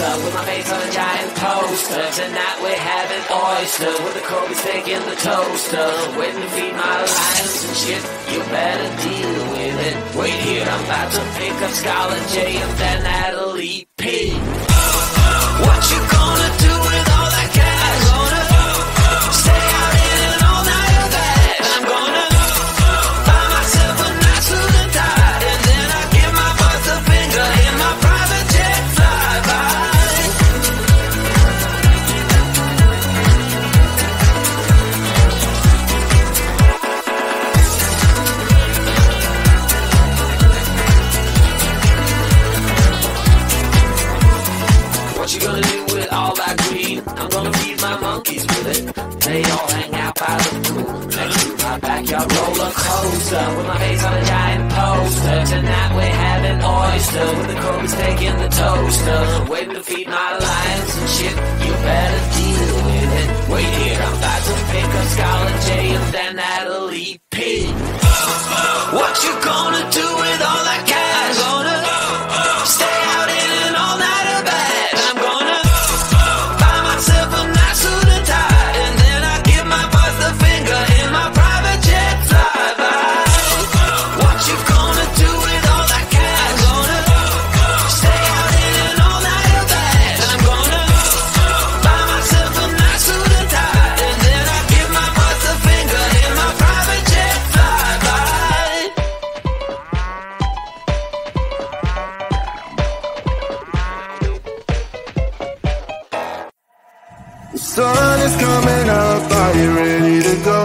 closer with my face on a giant poster. Tonight we're having oysters with the Kobe steak in the toaster. Waiting to feed my lions and shit, you better deal with it. Wait here, I'm about to pick up Scarlett J and then Natalie P. What you gonna do with all that cash? Gonna stay out in an all-nighter bag. I'm gonna buy myself a nice suit and tie, and then I give my boss a finger in my private jet flyby. What you gonna do with all that green? I'm gonna feed my monkeys with it. They all hang out by the pool next to my backyard roller coaster with my face on a giant poster. Tonight we're having oysters with the Kobe steak in the toaster. Waiting to feed my lions and shit, you better deal with it. Wait here, I'm about to pick up Scarlett J and then Natalie P. What you gonna do with all that cash? Gonna stay out in an all-nighter bag. I'm gonna buy myself a nice suit and tie, and then I give my boss the finger in my private jet flyby. What you gonna do with all that cash? Gonna stay out in an all-nighter bag. I'm gonna buy myself a nice suit and tie, and then I give my boss the finger in my private jet flyby. The sun is coming up, are you ready to go?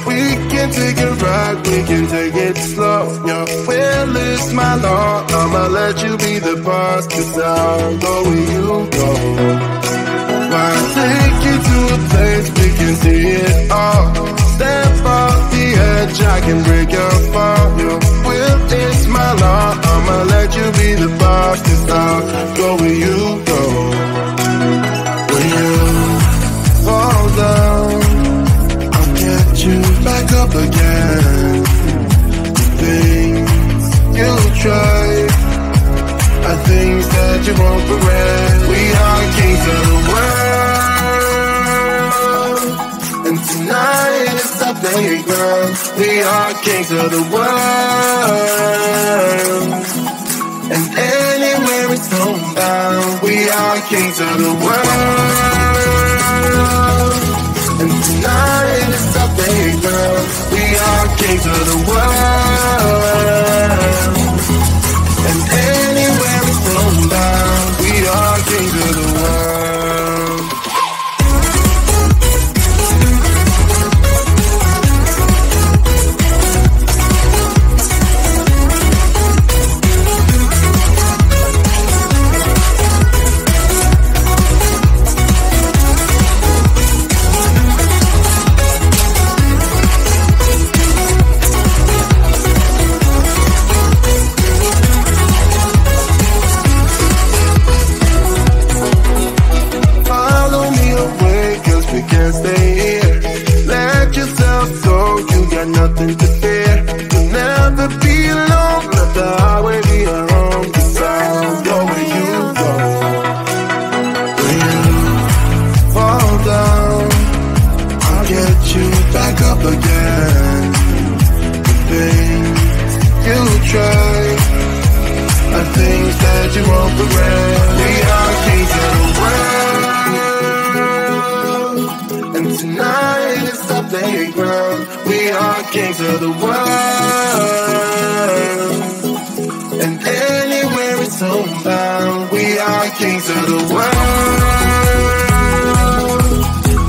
We can take a ride, we can take it slow. Your will is my law, I'ma let you be the boss, 'cause I'll go where you go. Why take you to a place we can see it all? Step off the edge, I can break your fall. Your will is my law, I'ma let you be the boss, 'cause I'll go where you go. When you fall down, I'll get you back up again. The things you try are things that you won't regret. We are kings of the world, and tonight is our playground. We are kings of the world, and anywhere it's homebound. We are kings of the world, and tonight is our playground. We are kings of the world, and anywhere it's homebound. We are kings of the world. Nothing to fear, you'll never be alone. Let the highway be your home, 'cause I'll go where you go. When you fall down, I'll get you back up again. The things you try are things that you won't regret. We are kings of the world, and tonight is our playground. We are kings of the world, and anywhere it's homebound. We are kings of the world,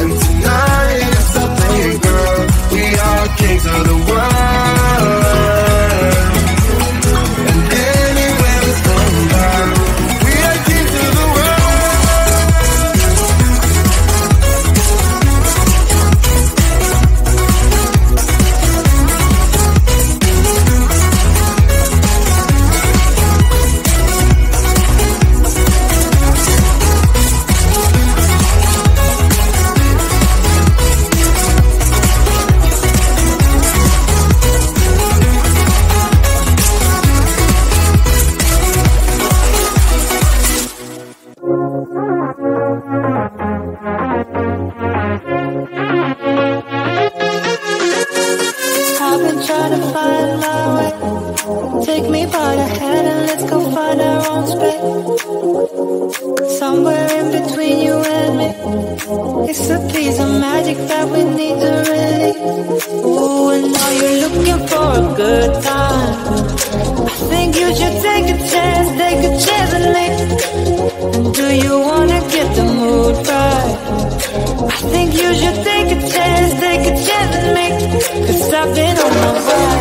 and tonight is our playground. We are kings of the world, and anywhere it's homebound. We are kings of the world. Take me by the hand and let's go find our own space. Somewhere in between you and me. It's a piece of magic that we need to release. Ooh, and now you're looking for a good time. I think you should take a chance and leave. And do you wanna get the mood right? I think you should take a chance and leave. 'Cause I've been on my way.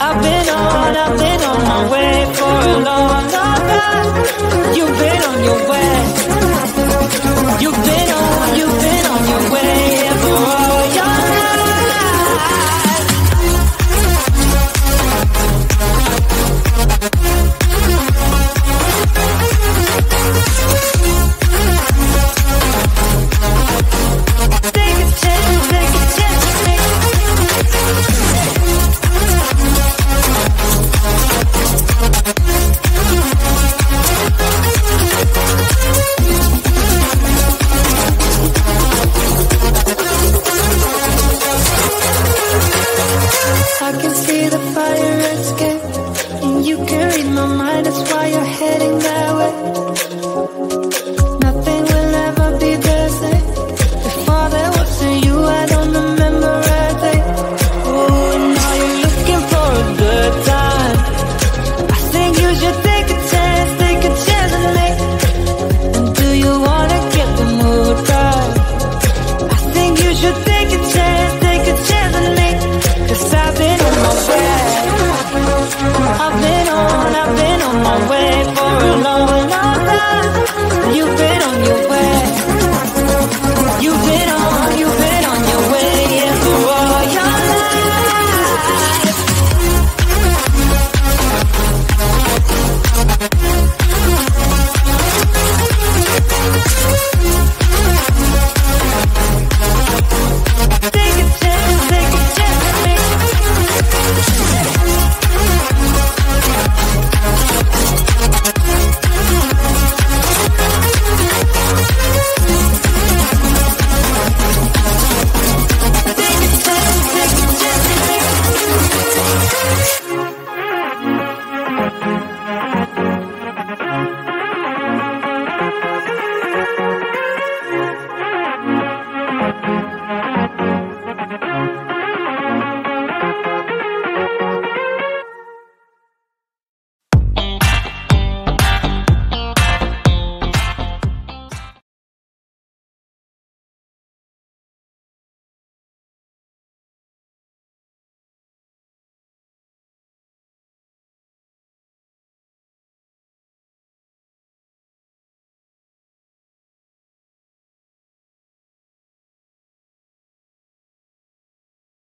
I've been on my way for a long, long time. You've been on your way. You've been on your way for all your life. Take a chance, I can see the fire escape, and you can read my mind, that's why you're heading that way. Nothing will ever be the same. Before there was you, I don't remember a day. Oh, and now you're looking for a good time. I think you should take a chance and leave. And do you wanna get the mood right? I think you should take a chance and leave. 'Cause I've been on my way. I've been on my way for a long, long time. You've been on your way. You've been on your way, yeah, for all your life. Take a chance,